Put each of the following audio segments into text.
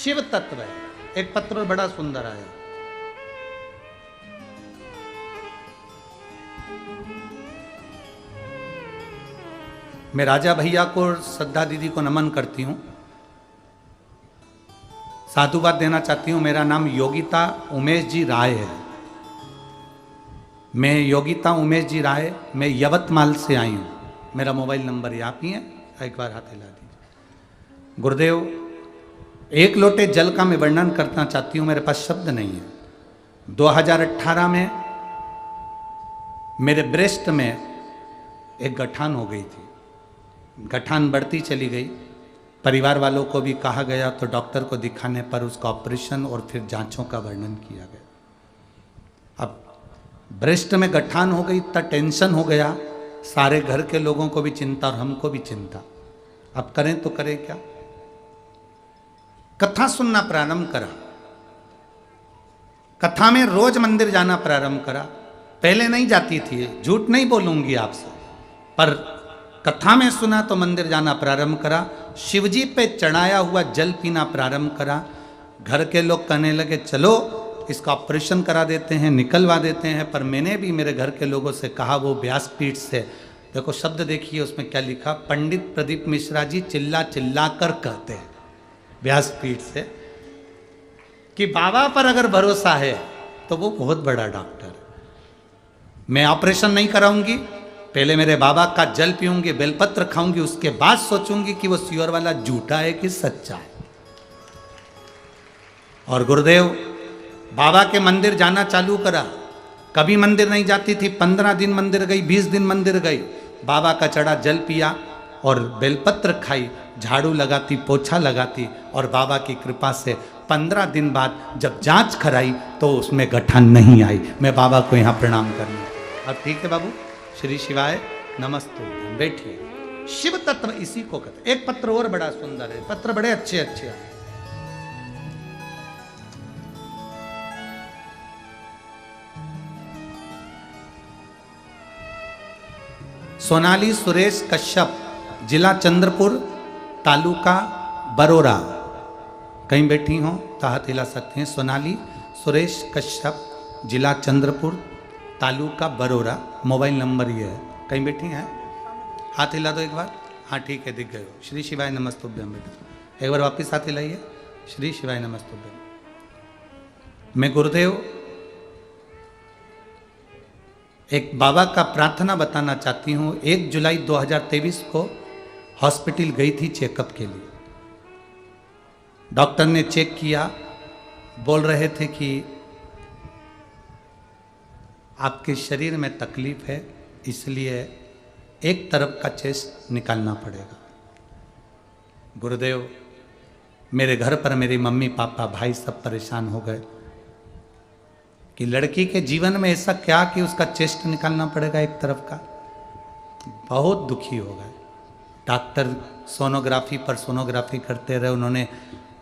शिव तत्व है। एक पत्र बड़ा सुंदर आया। मैं राजा भैया को, श्रद्धा दीदी को नमन करती हूं, साधुवाद देना चाहती हूं। मेरा नाम योगिता उमेश जी राय है। मैं योगिता उमेश जी राय, मैं यवतमाल से आई हूं। मेरा मोबाइल नंबर आप ही है, एक बार हाथ हिला दीजिए। गुरुदेव, एक लोटे जल का मैं वर्णन करना चाहती हूं, मेरे पास शब्द नहीं है। 2018 में मेरे ब्रेस्ट में एक गठान हो गई थी। गठान बढ़ती चली गई। परिवार वालों को भी कहा गया, तो डॉक्टर को दिखाने पर उसका ऑपरेशन और फिर जांचों का वर्णन किया गया। अब ब्रेस्ट में गठान हो गई, इतना टेंशन हो गया, सारे घर के लोगों को भी चिंता और हमको भी चिंता। अब करें तो करें क्या? कथा सुनना प्रारंभ करा, कथा में रोज मंदिर जाना प्रारंभ करा। पहले नहीं जाती थी, झूठ नहीं बोलूंगी आपसे, पर कथा में सुना तो मंदिर जाना प्रारंभ करा। शिवजी पे चढ़ाया हुआ जल पीना प्रारंभ करा। घर के लोग कहने लगे चलो इसका ऑपरेशन करा देते हैं, निकलवा देते हैं। पर मैंने भी मेरे घर के लोगों से कहा, वो व्यासपीठ से, देखो शब्द देखिए उसमें क्या लिखा, पंडित प्रदीप मिश्रा जी चिल्ला चिल्ला कर कहते हैं व्यासपीठ से, कि बाबा पर अगर भरोसा है तो वो बहुत बड़ा डॉक्टर है। मैं ऑपरेशन नहीं कराऊंगी, पहले मेरे बाबा का जल पीऊंगी, बेलपत्र खाऊंगी, उसके बाद सोचूंगी कि वो सियोर वाला झूठा है कि सच्चा है। और गुरुदेव, बाबा के मंदिर जाना चालू करा। कभी मंदिर नहीं जाती थी, 15 दिन मंदिर गई, 20 दिन मंदिर गई, बाबा का चढ़ा जल पिया और बेलपत्र खाई, झाड़ू लगाती, पोछा लगाती, और बाबा की कृपा से 15 दिन बाद जब जांच कराई तो उसमें गठान नहीं आई। मैं बाबा को यहाँ प्रणाम करना। अब ठीक है बाबू, श्री शिवाय नमस्ते। बैठिए। शिव तत्व इसी को कहते। एक पत्र और बड़ा सुंदर है, पत्र बड़े अच्छे अच्छे हैं। सोनाली सुरेश कश्यप, जिला चंद्रपुर, तालुका बरोरा। कहीं बैठी हो तो हाथ हिला सकते हैं। सोनाली सुरेश कश्यप, जिला चंद्रपुर, तालुका बरोरा। मोबाइल नंबर ये है। कहीं बैठी हैं? हाथ हिला दो एक बार। हाँ ठीक है, दिख गए हो। श्री शिवाय नमस्तुभ्यम। बेटा एक बार वापिस हाथ हिलाइए। श्री शिवाय नमस्तुभ्यम। मैं गुरुदेव एक बाबा का प्रार्थना बताना चाहती हूँ। 1 जुलाई 2023 को हॉस्पिटल गई थी चेकअप के लिए। डॉक्टर ने चेक किया, बोल रहे थे कि आपके शरीर में तकलीफ है, इसलिए एक तरफ का चेस्ट निकालना पड़ेगा। गुरुदेव, मेरे घर पर मेरी मम्मी पापा भाई सब परेशान हो गए कि लड़की के जीवन में ऐसा क्या कि उसका चेस्ट निकालना पड़ेगा एक तरफ का। बहुत दुखी हो गए। डॉक्टर सोनोग्राफी पर सोनोग्राफी करते रहे। उन्होंने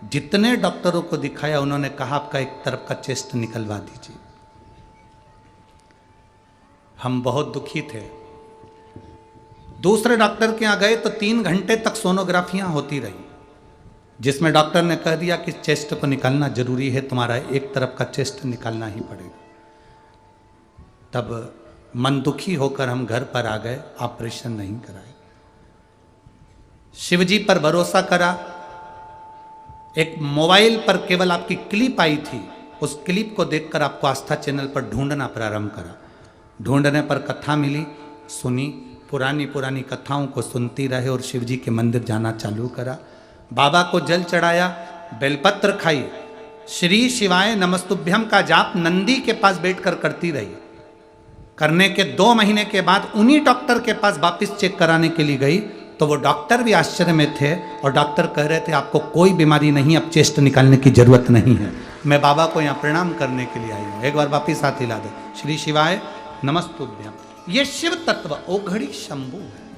जितने डॉक्टरों को दिखाया, उन्होंने कहा आपका एक तरफ का चेस्ट निकलवा दीजिए। हम बहुत दुखी थे। दूसरे डॉक्टर के यहाँ गए तो 3 घंटे तक सोनोग्राफियां होती रही, जिसमें डॉक्टर ने कह दिया कि चेस्ट को निकालना जरूरी है, तुम्हारा एक तरफ का चेस्ट निकालना ही पड़ेगा। तब मन दुखी होकर हम घर पर आ गए, ऑपरेशन नहीं कराए। शिवजी पर भरोसा करा। एक मोबाइल पर केवल आपकी क्लिप आई थी, उस क्लिप को देखकर आपको आस्था चैनल पर ढूंढना प्रारंभ करा। ढूंढने पर कथा मिली, सुनी, पुरानी पुरानी कथाओं को सुनती रहे और शिवजी के मंदिर जाना चालू करा। बाबा को जल चढ़ाया, बेलपत्र खाई, श्री शिवाय नमस्तुभ्यम का जाप नंदी के पास बैठकर करती रही। करने के 2 महीने के बाद उन्हीं डॉक्टर के पास वापस चेक कराने के लिए गई, तो वो डॉक्टर भी आश्चर्य में थे और डॉक्टर कह रहे थे आपको कोई बीमारी नहीं, अब चेस्ट निकालने की जरूरत नहीं है। मैं बाबा को यहाँ प्रणाम करने के लिए आई हूँ। एक बार वापिस हाथ हिला दो। श्री शिवाय नमस्तुभ्यम। ये शिव तत्व ओघड़ी शंभु है।